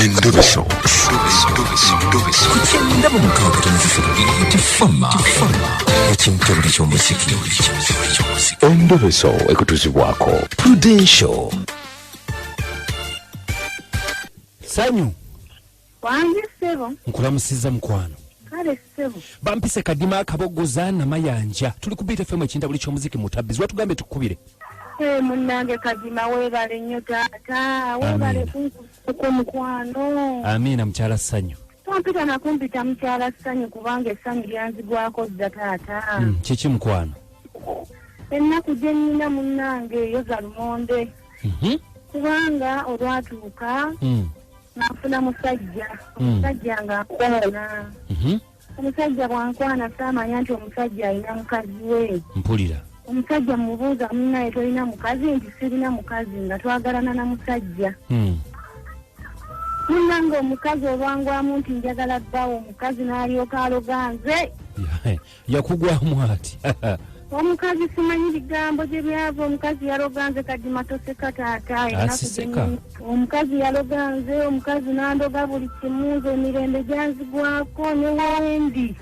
Endobeso. Ndaba mukaaga tifama ekintu buli ky'omuziki. Endobeso ekutuzibwako Prudential. Sanyu. Wange sebo. Nkulamusiza mukwano. Kale sebo. Bampise kadima akabogoza na mayanja. Tuli kubita FM ekinta buli ky'omuziki mutabizi. Watugambe tukubire. Munnange kadima weebale nnyo taata. Weebale kunkuko mukwano. Amina mukyala Sanyu. Tompita nakumpita mukyala Sanyu kubanga essanyu lyanzigwako dda taata. Kiki mukwano? Ennaku gye nnina munnange yoza lumonde. Kubanga olwatuuka nafuna musajja. Omusajja nga nkwana. Omusajja bwankwana saamanya nti omusajja alina mukazi we. Mpulira. Omusajja mubuuza munnaye tolina mukazi nti sirina mukazi nga twagalana na musajja. Munnange omukazi olwangwamu nti njagala bbaawo omukazi n'alyoka aloganze. Yakugwamu ati. Omukazi simanyi bigambo gye byava omukazi yaloganze kadima toseka taata. Omukazi yaloganze omukazi n'andoga buli kimuuzo emirembe gyanzigwako ne wendi.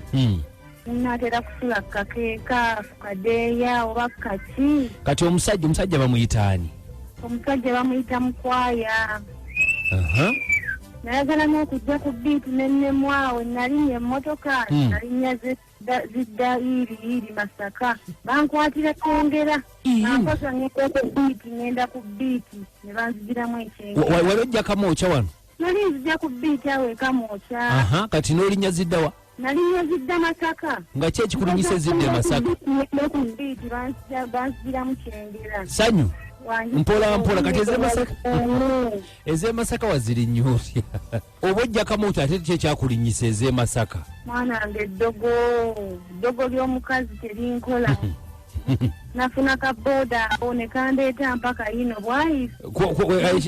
Natera kusula kakeeka kadeeya oba kaki. Kati omusajja bamuyitaani? Omusajja bamuyita mukwaya. Nayagala n'okujja ku biiti nennemwawe nalinnya emmotoka nalinnya zidda iri Masaka. Bankwatira Kyengera. Nankosa ngenda ku biiti ngenda ku biiti ne banzigiramu ekyengera. Wali ojja Kamooca wano? Nali nzija ku biiti awo e Kamooca. Kati n'olinnya ziddawa? Nalinnya zidda Masaka. Nga ki ekikulinyisa ezidda e Masaka? Ku biiti banzigiramu Kyengera. Sanyu. Mpola kati eze Masaka waziri nnyo otya? Oba ojja Kamooca ate ki ekyakulinyisa eze Masaka? Mwanange eddogo ly'omukazi terinkola. Nafuna kabooda awo ne kandeeta mpaka yino bwayise.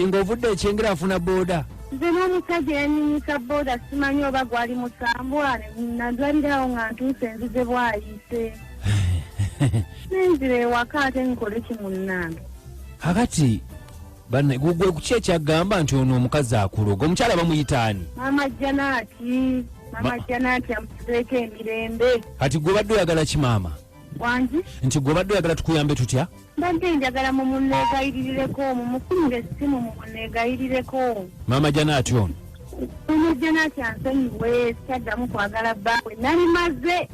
Ng'ovudde ekyengera afuna booda? Nze n'omusajja yanyinyisa booda simanyi oba gwali musambwa nadwalirawo nga ntuuse nzize bwayise. Nenzira ewaka ate nkole kimunnange. Kakati gwe kuki ekyagamba nti ono omukazi akuloga? Omukyala bamuyitaani? Mama Janaati amuteeka emirembe. Kati gwe badde oyagala ki maama? Wangi? Nti gwe badde oyagala tukuyambe tutya? Mbadde njagala mumuneegayirireko mumufunire essimu mumuneegayirireko. Mama Janaati ono? Mama Janaati ansonyiwe sikyaddamu kwagala bbaawe nali maze.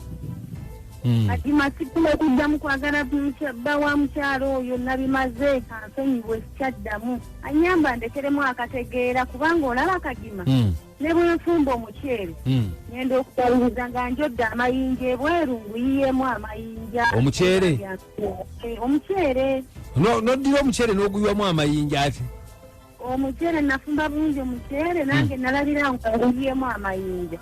Kati masikula kuddamu kwagala bba wa mukyalo oyo nabimaze ansonyiwe sikyaddamu. Anyamba ndekeremu akategeera kubanga olaba Kadima ne bwe nfumba omuceere ngenda okubaliriza nga njodde amayinja ebweru nguyiyemu amayinja. Omuceere? Omuceere. Noddira omuceere n'oguyiwamu amayinja ati? Omuceere nafumba bulungi omuceere nange nalabira nga nguyiyemu amayinja.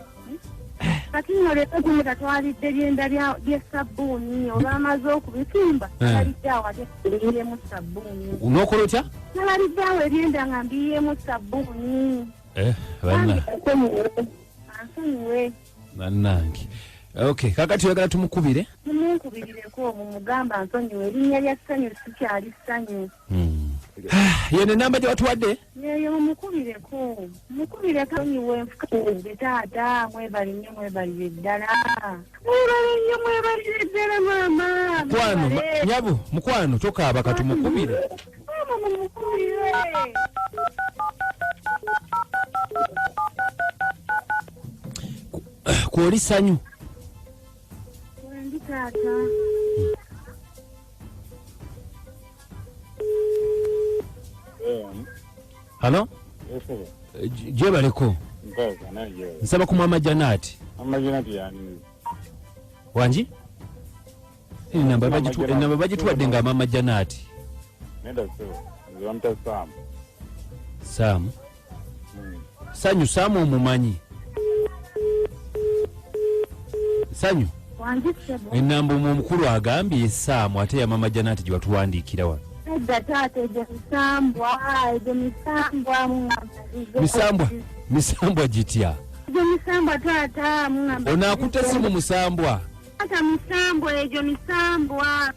Kati nno leero gye tatwalidde byenda by'essabbuuni olwamaze okubitumba nalabidde awo ate mbiyiremu sabbuuni. N'okola otya? Nalabidde awo ebyenda nga mbiyiremu sabbuuni. Ansonyiwe. Bannange. Okay, kakati oyagala tumukubire? Mumukubirireko mumugamba ansonyiwe erinnya lya Sanyu sikyali Sanyu. Yene namba gye watuwadde? Yeyo mumukubireko. Mumukubireko nsonyiwe nfukaidde taata mwebalire ddala. Mwebalire ddala maama. Mukwano, nyabu, mukwano tokaaba katumukubire. Mama mumukubire. Kwoli Sanyu? Wendi taata. Halo? Gyebaleko? Nsaba ku Mama Janaati. Mama Janaati yani. Wangi? Enamba bagituwadde nga Mama Janaati. Nenda so. Nzamta Sam. Sam? Sanyu Sam omumanyi? Sanyu? Wangi sebo. Enamba omukulu agambye Sam ate ya Mama Janaati gye watuwandiikira wano. Edda taata egyo misambwa misambwa gitya? Egyo misambwa taata mungamba. Onaakutte simu musambwa? Taata misambwa egyo misambwa.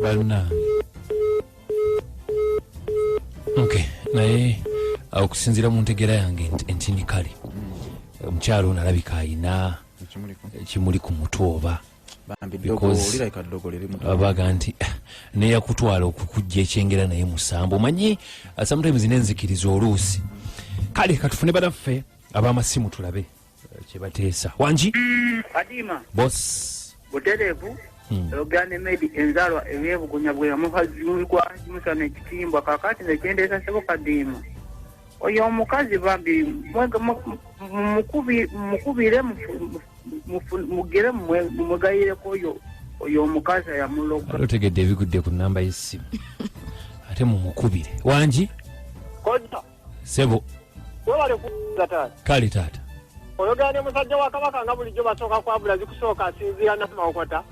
Bannange. Okay, naye okusinziira mu ntegeera yange entini kale omukyalo ono alabika ayina ekimuli ku mutwe oba abaga nti neyakutwala okukujja ekyengera naye musambu omanyi sometimes nenzikiriza oluusi kale katufune banaffe ab'amasimu tulabe kyebateesa wangi Kadima bos butereevu Ogane made enzalwa eyebugunya bwe muvazulwa musana ekitimbwa kakati nekyendeeza sebo Kadima oyo omukazi bambi mukubire mugere mumugayireko oyo omukazi ayamuloga otegedde ebigudde ku namba y'essimu ate mumukubire wangi kodda sebo webale kuza taata kale taata oyogane musajja wa kabaka nga bulijjo basooka kwabula zikusooka asinziira namawokota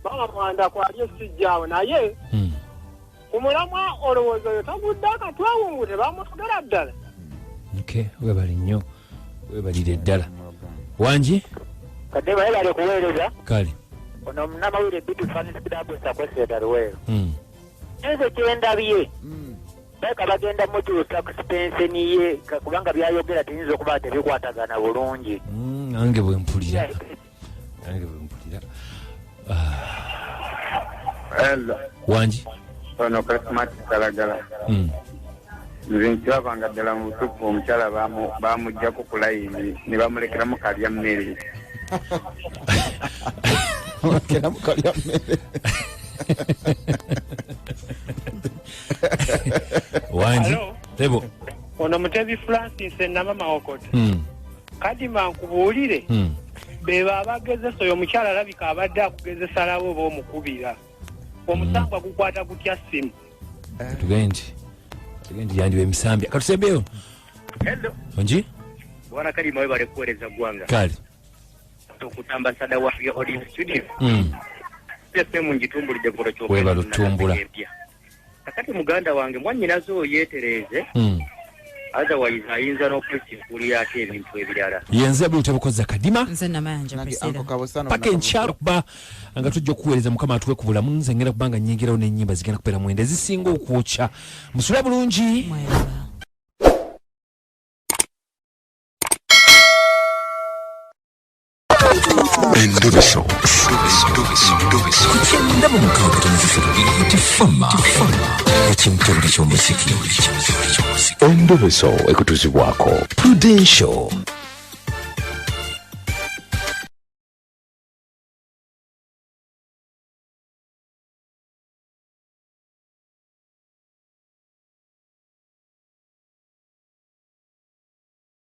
baba mwanda kwali esijjaawo naye ku mulamwa olowooza oyo tagudde akatwawungute bamutugera ddala webali nnyo webalire ddala wangi kadde bayebale kuweereza kale ono munamawulire bitu fanisikidabusa kweseta luweero enze kyendabye beka bagenda mutuusa ku sipenseni ye kubanga byayogera tiyinza okuba tebikwatagana bulungi nange bwe mpulira wangi ono Christmas kalagala nze nkirabanga ddala mu butuufu omukyala bamuggyako ku layini ne bamulekeramu kalya mmere wangi tebo ono mutebi Francis enamamawokota Kadima nkubuulire beba abagezesa oyo omukyala alabika abadde akugezesa labo oba omukubira omusango agukwata gutya ssimu tugendi yandiwe emisambya katusembeyo hello ongi bwana Kadima webale kuweereza gwanga kale okutambasada wa audio studio semu njitumbulidde kulo kyo webale otumbula kakati muganda wange mwannyinazo yeetereze otherwise ayinza n'okwesikulira ate ebintu ebirala yenze bwe tebukoza Kadima nze namayanja presida paka enkyalo kuba nga tujja okuweereza mukama atuwe ku bulamu nze ngenda kubanga nnyingirawo n'ennyimba zigenda kubeera mwenda ezisinga okwokya musule bulungi Endobeso. Kukyenda mu mukaaga tonazisiro tifama ekintu buli ky'omuziki Endobeso ekutuzibwako Prudential.